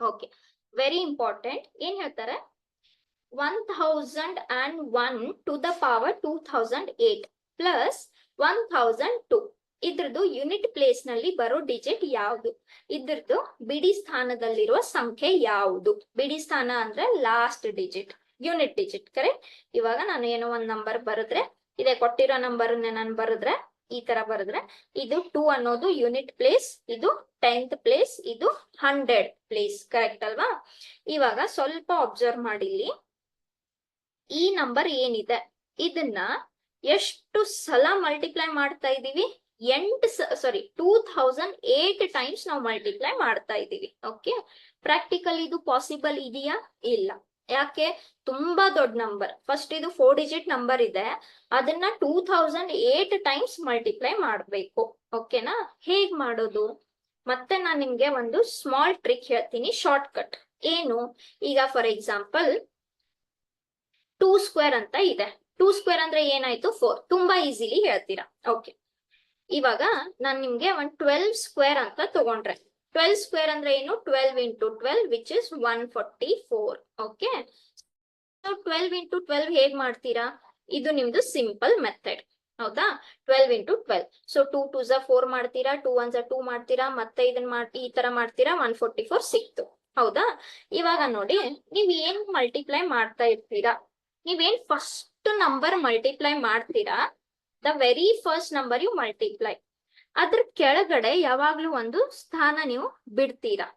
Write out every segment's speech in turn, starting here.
Okay, very important. ಏನ್ ಹೇಳ್ತಾರೆ, 1001 to the power 2008 plus 1002 ಇದ್ರದ್ದು ಯೂನಿಟ್ ಪ್ಲೇಸ್ ನಲ್ಲಿ ಬರೋ ಡಿಜಿಟ್ ಯಾವುದು? ಇದ್ರದ್ದು ಬಿಡಿ ಸ್ಥಾನದಲ್ಲಿರುವ ಸಂಖ್ಯೆ ಯಾವುದು? ಬಿಡಿ ಸ್ಥಾನ ಅಂದ್ರೆ last digit, unit digit. Correct. ಇವಾಗ ನಾನು ಏನೋ ಒಂದ್ ನಂಬರ್ ಬರೆದ್ರೆ, ಇದೇ ಕೊಟ್ಟಿರೋ ನಂಬರ್ ನಾನು ಬರೆದ್ರೆ, ಈ ತರ ಬರೆದ್ರೆ, ಇದು 2 ಅನ್ನೋದು ಯೂನಿಟ್ ಪ್ಲೇಸ್, ಇದು 10th ಪ್ಲೇಸ್, ಇದು 100 ಪ್ಲೇಸ್. ಕರೆಕ್ಟ್ ಅಲ್ವಾ? ಇವಾಗ ಸ್ವಲ್ಪ ಅಬ್ಸರ್ವ್ ಮಾಡಿಲ್ಲಿ, ಈ ನಂಬರ್ ಏನಿದೆ ಇದನ್ನ ಎಷ್ಟು ಸಲ ಮಲ್ಟಿಪ್ಲೈ ಮಾಡ್ತಾ ಇದೀವಿ? 2008 ಟೈಮ್ಸ್ ನಾವು ಮಲ್ಟಿಪ್ಲೈ ಮಾಡ್ತಾ ಇದೀವಿ. ಓಕೆ, ಪ್ರಾಕ್ಟಿಕಲ್ ಇದು ಪಾಸಿಬಲ್ ಇದೆಯಾ? ಇಲ್ಲ. ಯಾಕೆ? ತುಂಬಾ ದೊಡ್ಡ ನಂಬರ್. ಫಸ್ಟ್ ಇದು 4 ಡಿಜಿಟ್ ನಂಬರ್ ಇದೆ, ಅದನ್ನ 2008 ಟೈಮ್ಸ್ ಮಲ್ಟಿಪ್ಲೈ ಮಾಡ್ಬೇಕು. ಓಕೆನಾ? ಹೇಗ್ ಮಾಡೋದು? ಮತ್ತೆ ನಾನು ನಿಮ್ಗೆ ಒಂದು ಸ್ಮಾಲ್ ಟ್ರಿಕ್ ಹೇಳ್ತೀನಿ, ಶಾರ್ಟ್ ಕಟ್. ಏನು? ಈಗ ಫಾರ್ ಎಕ್ಸಾಂಪಲ್ 2 ಸ್ಕ್ವೇರ್ ಅಂತ ಇದೆ. 2 ಸ್ಕ್ವೇರ್ ಅಂದ್ರೆ ಏನಾಯ್ತು? 4. ತುಂಬಾ ಈಸಿಲಿ ಹೇಳ್ತೀರಾ. ಓಕೆ, ಇವಾಗ ನಾನ್ ನಿಮ್ಗೆ ಒಂದು 12 ಸ್ಕ್ವೇರ್ ಅಂತ ತಗೊಂಡ್ರೆ, 12 ಸ್ಕ್ವೇರ್ ಅಂದ್ರೆ ಏನು? 12 into 12 which is 144. Okay, so 12 into 12 ಹೇಗ್ ಮಾಡ್ತೀರಾ? ಇದು ನಿಮ್ದು ಸಿಂಪಲ್ ಮೆಥಡ್. ಹೌದಾ? 12 ಇಂಟು 12. ಸೊ 2 2s 4 ಮಾಡ್ತೀರಾ, 2 1s 2 ಮಾಡ್ತೀರಾ, ಮತ್ತೆ ಇದನ್ನ ಈ ತರ ಮಾಡ್ತೀರಾ, 144 ಸಿಕ್ತು. ಹೌದಾ? ಇವಾಗ ನೋಡಿ, ನೀವ್ ಏನ್ ಮಲ್ಟಿಪ್ಲೈ ಮಾಡ್ತಾ ಇರ್ತೀರಾ? ನೀವೇನ್ ಫಸ್ಟ್ ನಂಬರ್ ಮಲ್ಟಿಪ್ಲೈ ಮಾಡ್ತೀರಾ, the very first number you multiply, ಅದ್ರ ಕೆಳಗಡೆ ಯಾವಾಗ್ಲೂ ಒಂದು ಸ್ಥಾನ ನೀವು ಬಿಡ್ತೀರಾ.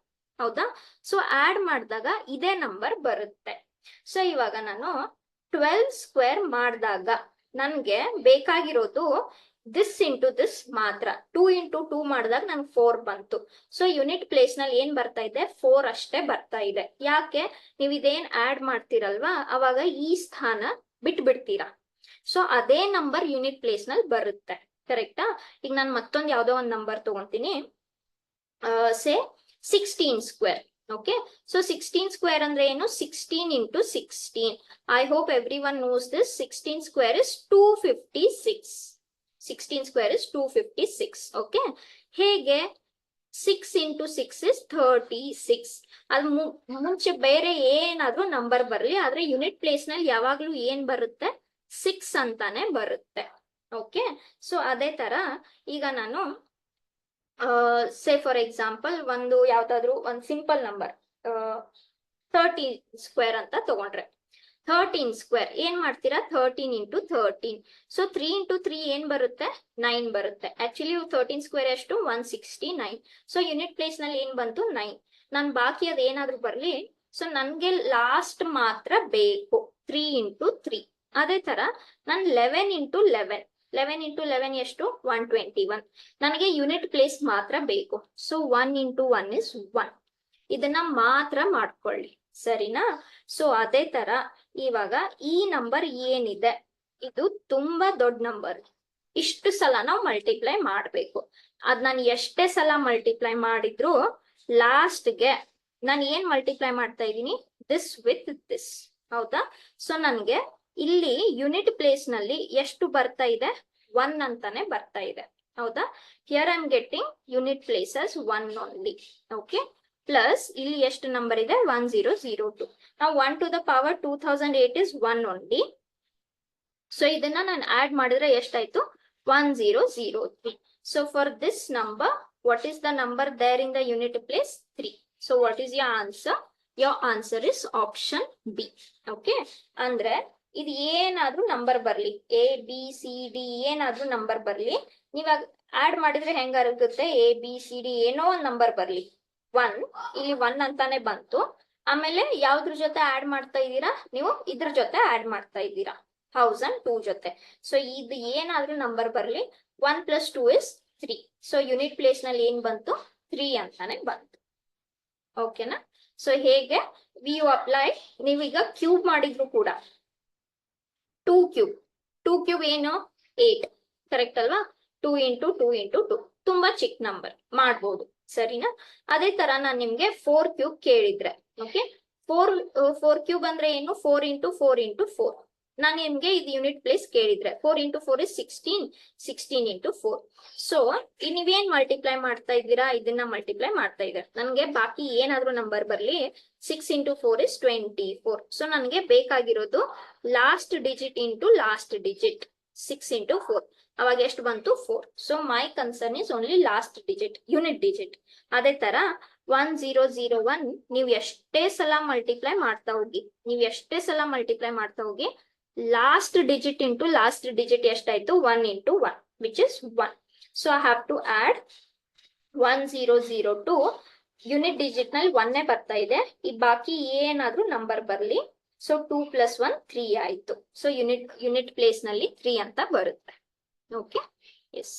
ಹೌದಾ? ಸೊ ಆಡ್ ಮಾಡಿದಾಗ ಇದೇ ನಂಬರ್ ಬರುತ್ತೆ. ಸೊ ಇವಾಗ ನಾನು 12 ಸ್ಕ್ವೇರ್ ಮಾಡಿದಾಗ ನನ್ಗೆ ಬೇಕಾಗಿರೋದು ದಿಸ್ ಇಂಟು ದಿಸ್ ಮಾತ್ರ. 2 ಇಂಟು 2 ಮಾಡಿದಾಗ ನನ್ಗೆ 4 ಬಂತು. ಸೊ ಯೂನಿಟ್ ಪ್ಲೇಸ್ ನಲ್ಲಿ ಏನ್ ಬರ್ತಾ ಇದೆ? 4 ಅಷ್ಟೇ ಬರ್ತಾ ಇದೆ. ಯಾಕೆ? ನೀವ್ ಇದೇನ್ ಆಡ್ ಮಾಡ್ತೀರಲ್ವಾ, ಅವಾಗ ಈ ಸ್ಥಾನ ಬಿಟ್ಬಿಡ್ತೀರಾ. ಸೊ ಅದೇ ನಂಬರ್ ಯೂನಿಟ್ ಪ್ಲೇಸ್ ನಲ್ಲಿ ಬರುತ್ತೆ. ಕರೆಕ್ಟಾ? ಈಗ ನಾನು ಮತ್ತೊಂದು ಯಾವ್ದೋ ಒಂದು ನಂಬರ್ ತಗೊಂತೀನಿ, say 16 square. Okay, so 16 square ಅಂದ್ರೆ ಏನು? 16 into 16. I hope everyone knows this. 16 square is 256. 16 square is 256. Okay, ಹೇಗೆ? 6 ಇಂಟು 6 ಇಸ್ 36. ಅದು ಮುಂಚೆ ಬೇರೆ ಏನಾದ್ರೂ ನಂಬರ್ ಬರ್ಲಿ, ಆದ್ರೆ ಯೂನಿಟ್ ಪ್ಲೇಸ್ ನಲ್ಲಿ ಯಾವಾಗ್ಲೂ ಏನ್ ಬರುತ್ತೆ? 6 ಅಂತಾನೆ ಬರುತ್ತೆ. ಓಕೆ, ಸೊ ಅದೇ ತರ ಈಗ ನಾನು ಸೇ ಫಾರ್ ಎಕ್ಸಾಂಪಲ್ ಒಂದು ಯಾವ್ದಾದ್ರು ಒಂದು ಸಿಂಪಲ್ ನಂಬರ್ 13 ಸ್ಕ್ವೇರ್ ಅಂತ ತಗೊಂಡ್ರೆ, 13 ಸ್ಕ್ವೇರ್ ಏನ್ ಮಾಡ್ತೀರಾ? 13 ಇಂಟು 13. ಸೊ 3 ಇಂಟು 3 ಏನ್ ಬರುತ್ತೆ? 9 ಬರುತ್ತೆ. ಆಕ್ಚುಲಿ 13 ಸ್ಕ್ವೇರ್ ಎಷ್ಟು? 169. ಸೊ ಯೂನಿಟ್ ಪ್ಲೇಸ್ ನಲ್ಲಿ ಏನ್ ಬಂತು? 9. ನಾನ್ ಬಾಕಿ ಅದ್ ಏನಾದ್ರು ಬರ್ಲಿ, ಸೊ ನನ್ಗೆ ಲಾಸ್ಟ್ ಮಾತ್ರ ಬೇಕು 3 ಇಂಟು 3. ಅದೇ ತರ ನಾನು 11 ಇಂಟು 11. 11 ಇಂಟು 11 ಎಷ್ಟು? 121. ನನಗೆ ಯೂನಿಟ್ ಪ್ಲೇಸ್ ಮಾತ್ರ ಬೇಕು. So 1 into 1 is 1. ಇದನ್ನ ಮಾತ್ರ ಮಾಡ್ಕೊಳ್ಳಿ. ಸರಿನಾ? ಸೊ ಅದೇ ತರ ಇವಾಗ ಈ ನಂಬರ್ ಏನಿದೆ, ಇದು ತುಂಬಾ ದೊಡ್ಡ ನಂಬರ್. ಇಷ್ಟು ಸಲ ನಾವು ಮಲ್ಟಿಪ್ಲೈ ಮಾಡ್ಬೇಕು. ಅದ್ ನಾನು ಎಷ್ಟೇ ಸಲ ಮಲ್ಟಿಪ್ಲೈ ಮಾಡಿದ್ರು ಲಾಸ್ಟ್ಗೆ ನಾನು ಏನ್ ಮಲ್ಟಿಪ್ಲೈ ಮಾಡ್ತಾ ಇದ್ದೀನಿ? This with this. ಹೌದಾ? ಸೊ ನನ್ಗೆ ಇಲ್ಲಿ ಯೂನಿಟ್ ಪ್ಲೇಸ್ ನಲ್ಲಿ ಎಷ್ಟು ಬರ್ತಾ ಇದೆ? 1 ಅಂತಾನೆ ಬರ್ತಾ ಇದೆ. ಹೌದಾ? Here I am getting unit place as 1 only. Okay, plus ಇಲ್ಲಿ ಎಷ್ಟು ನಂಬರ್ ಇದೆ? 1002. ನಾವು 1 to the power 2008 is 1 only. So ಇದನ್ನ ನಾನು ಆಡ್ ಮಾಡಿದ್ರೆ ಎಷ್ಟಾಯ್ತು? 1003. So for this number, what is the number there in the unit place? 3. So what is your answer? Your answer is option B. Okay, ಅಂದ್ರೆ ಇದು ಏನಾದ್ರೂ number ಬರ್ಲಿ, A B C D ಏನಾದ್ರೂ number ಬರ್ಲಿ, ನೀವಾಗ add ಮಾಡಿದ್ರೆ ಹೆಂಗಾಗುತ್ತೆ? A B C D ಏನೋ ಒಂದ್ ನಂಬರ್ ಬರ್ಲಿ, 1 ಇಲ್ಲಿ 1 ಅಂತಾನೆ ಬಂತು. ಆಮೇಲೆ ಯಾವ್ದ್ರ ಜೊತೆ ಆಡ್ ಮಾಡ್ತಾ ಇದ್ದೀರಾ ನೀವು? ಇದ್ರ ಜೊತೆ ಆಡ್ ಮಾಡ್ತಾ ಇದ್ದೀರಾ, 1002 ಜೊತೆ. ಸೊ ಇದು ಏನಾದ್ರೂ ನಂಬರ್ ಬರ್ಲಿ, 1 + 2 is 3. ಸೊ ಯೂನಿಟ್ ಪ್ಲೇಸ್ ನಲ್ಲಿ ಏನ್ ಬಂತು? 3 ಅಂತಾನೆ ಬಂತು. ಓಕೆನಾ? ಸೊ ಹೇಗೆ ಯು ಅಪ್ಲೈ? ನೀವೀಗ ಕ್ಯೂಬ್ ಮಾಡಿದ್ರು ಕೂಡ 2 ಕ್ಯೂಬ್, 2 ಕ್ಯೂಬ್ ಏನು? 8. ಕರೆಕ್ಟ್ ಅಲ್ವಾ? 2 ಇಂಟು 2 ಇಂಟು 2 ತುಂಬಾ ಚಿಕ್ಕ ನಂಬರ್ ಮಾಡ್ಬೋದು. ಸರಿನಾ? ಅದೇ ತರ ನಾನ್ ನಿಮ್ಗೆ 4 ಕ್ಯೂಬ್ ಕೇಳಿದ್ರೆ, ಓಕೆ, 4 ಕ್ಯೂಬ್ ಅಂದ್ರೆ ಏನು? 4 ಇಂಟು 4 ಇಂಟು 4. ನಾನು ನಿಮ್ಗೆ ಇದು ಯೂನಿಟ್ ಪ್ಲೇಸ್ ಕೇಳಿದ್ರೆ 4 into 4 is 16, 16 into 4. ಸೊ ನೀವೇನ್ ಮಲ್ಟಿಪ್ಲೈ ಮಾಡ್ತಾ ಇದ್ದೀರಾ, ಇದನ್ನ ಮಲ್ಟಿಪ್ಲೈ ಮಾಡ್ತಾ ಇದ್ದೀರಾ. ನನ್ಗೆ ಬಾಕಿ ಏನಾದ್ರೂ ನಂಬರ್ ಬರ್ಲಿ 6 into 4 is 24. ಸೊ ನನ್ಗೆ ಬೇಕಾಗಿರೋದು last digit into last digit 6 into 4. ಅವಾಗ ಎಷ್ಟು ಬಂತು 4. So my concern is only last digit, unit digit. ಅದೇ ತರ 1001 ನೀವು ಎಷ್ಟೇ ಸಲ ಮಲ್ಟಿಪ್ಲೈ ಮಾಡ್ತಾ ಹೋಗಿ last digit into last digit ಎಷ್ಟಾಯ್ತು 1 into 1 which is 1. So I have to add 1002. Unit digit ನಲ್ಲಿ 1 ಬರ್ತಾ ಇದೆ. ಈ ಬಾಕಿ ಏನಾದ್ರೂ ನಂಬರ್ ಬರ್ಲಿ. ಸೊ 2 + 1 3 ಆಯ್ತು. ಸೊ ಯೂನಿಟ್ ಪ್ಲೇಸ್ ನಲ್ಲಿ 3 ಅಂತ ಬರುತ್ತೆ. Okay, S.